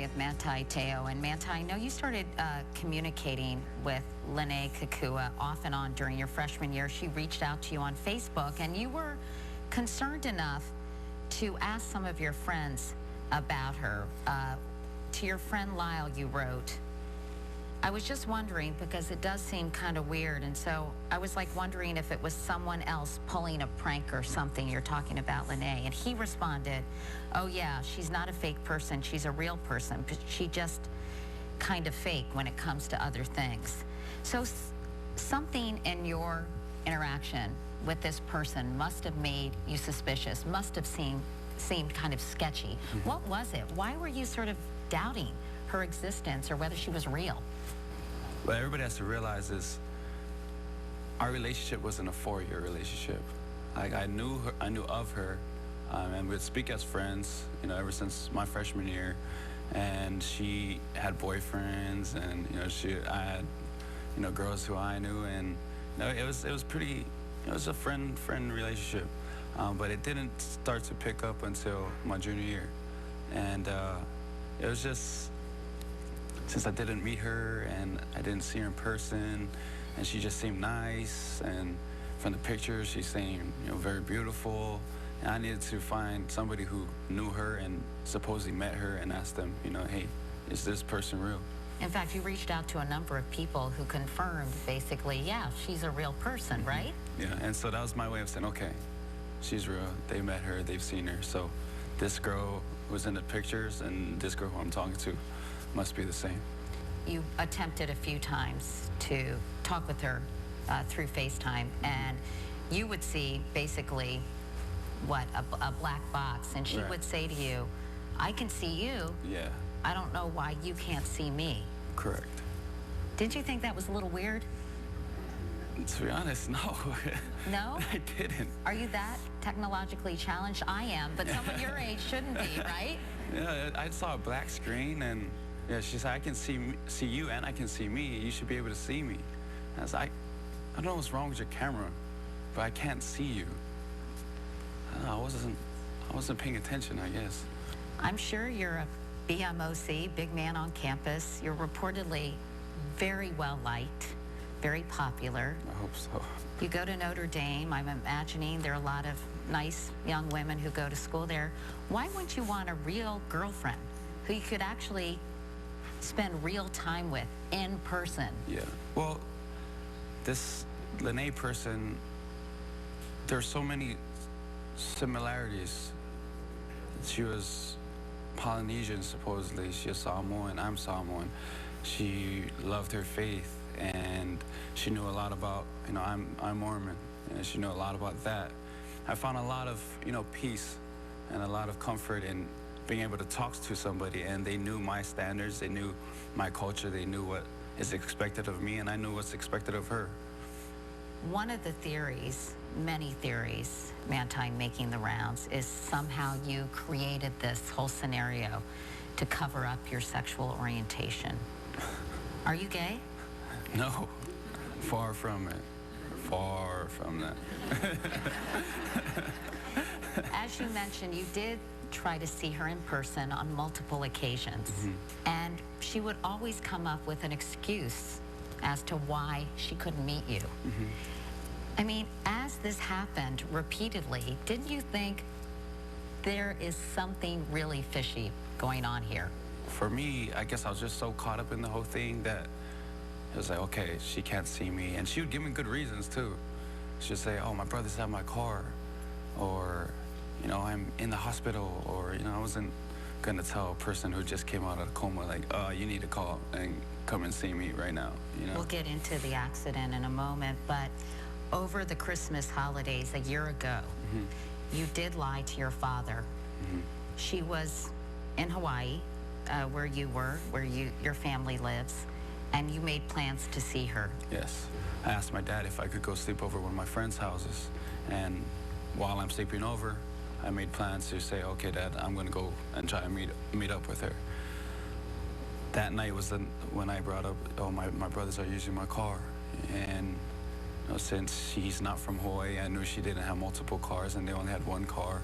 of Manti Te'o. And Manti, I know you started communicating with Linebacker Kakua off and on during your freshman year. She reached out to you on Facebook, and you were concerned enough to ask some of your friends about her. To your friend Lyle, you wrote, I was just wondering, because it does seem kind of weird, and so I was like wondering if it was someone else pulling a prank or something. You're talking about Linebacker. And he responded, oh yeah, she's not a fake person, she's a real person, but she just kind of fake when it comes to other things. So something in your interaction with this person must have made you suspicious, must have seemed kind of sketchy. Mm-hmm. What was it? Why were you sort of doubting her existence or whether she was real? What everybody has to realize is our relationship wasn't a 4-year relationship. I knew of her, and we'd speak as friends, you know, ever since my freshman year. And she had boyfriends, and you know, I had, you know, girls who I knew, and you know, it was a friend relationship. But it didn't start to pick up until my junior year, and it was just, since I didn't meet her and I didn't see her in person, and she just seemed nice, and from the pictures she seemed, you know, very beautiful, and I needed to find somebody who knew her and supposedly met her and ask them, you know, hey, is this person real? In fact, you reached out to a number of people who confirmed basically, yeah, she's a real person, mm-hmm. right? Yeah, and so that was my way of saying, okay, she's real, they met her, they've seen her, so this girl was in the pictures and this girl who I'm talking to must be the same. You attempted a few times to talk with her through FaceTime, and you would see basically, what, a black box, and she right. would say to you, I can see you. Yeah. I don't know why you can't see me. Correct. Didn't you think that was a little weird? To be honest, no. No? I didn't. Are you that technologically challenged? I am, but someone your age shouldn't be, right? Yeah, I saw a black screen, and yeah, she said, I can see you and I can see me. You should be able to see me. And I was like, I don't know what's wrong with your camera, but I can't see you. I wasn't paying attention, I guess. I'm sure you're a BMOC, big man on campus. You're reportedly very well liked, very popular. I hope so. You go to Notre Dame. I'm imagining there are a lot of nice young women who go to school there. Why wouldn't you want a real girlfriend who you could actually spend real time with in person? Yeah. Well, this Linebacker person, there's so many similarities. She was Polynesian, supposedly. She was Samoan. I'm Samoan. She loved her faith, and she knew a lot about, you know, I'm Mormon, and she knew a lot about that. I found a lot of, you know, peace and a lot of comfort in being able to talk to somebody, and they knew my standards, they knew my culture, they knew what is expected of me, and I knew what's expected of her. One of the theories, many theories, Manti, making the rounds, is somehow you created this whole scenario to cover up your sexual orientation. Are you gay? No, far from it. Far from that. As you mentioned, you did try to see her in person on multiple occasions, mm-hmm. and she would always come up with an excuse as to why she couldn't meet you. Mm-hmm. I mean, as this happened repeatedly, didn't you think there is something really fishy going on here? For me, I guess I was just so caught up in the whole thing that it was like, okay, she can't see me. And she would give me good reasons, too. She'd say, oh, my brother's at my car, or, you know, I'm in the hospital, or, you know, I wasn't going to tell a person who just came out of a coma, like, oh, you need to call and come and see me right now, you know? We'll get into the accident in a moment, but over the Christmas holidays a year ago, mm-hmm. you did lie to your father. Mm-hmm. She was in Hawaii, where you were, where your family lives, and you made plans to see her. Yes. I asked my dad if I could go sleep over at one of my friends' houses, and while I'm sleeping over, I made plans to say, okay, Dad, I'm going to go and try and meet up with her. That night was when I brought up, oh, my brothers are using my car, and you know, since she's not from Hawaii, I knew she didn't have multiple cars, and they only had one car,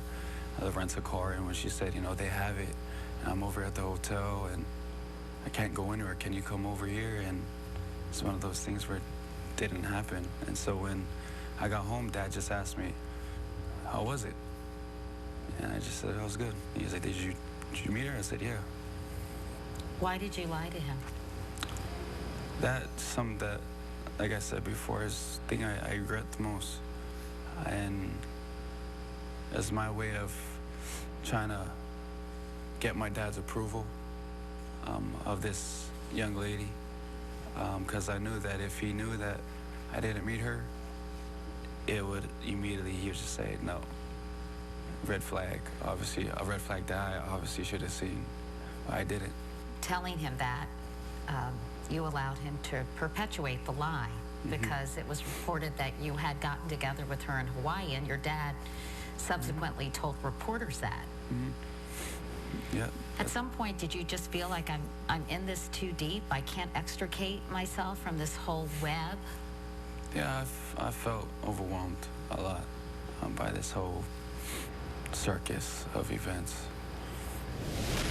the rental car. And when she said, you know, they have it, I'm over at the hotel and I can't go anywhere. Can you come over here? And it's one of those things where it didn't happen. And so when I got home, Dad just asked me, how was it? And I just said, it was good. He was like, did you meet her? I said, yeah. Why did you lie to him? That's something that, like I said before, is the thing I regret the most. And it's my way of trying to get my dad's approval of this young lady. Because I knew that if he knew that I didn't meet her, it would immediately, he would just say, no. Red flag, obviously, a red flag that I obviously should have seen. But I didn't. Telling him that, you allowed him to perpetuate the lie because it was reported that you had gotten together with her in Hawaii, and your dad subsequently told reporters that. Yeah. At some point, did you just feel like I'm in this too deep? I can't extricate myself from this whole web? Yeah, I felt overwhelmed a lot by this whole circus of events.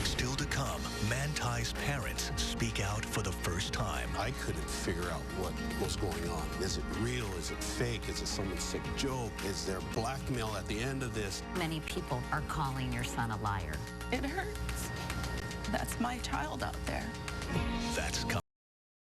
Still to come, Manti's parents speak out for the first time. I couldn't figure out what was going on. Is it real? Is it fake? Is it someone's sick joke? Is there blackmail at the end of this? Many people are calling your son a liar. It hurts. That's my child out there. That's coming.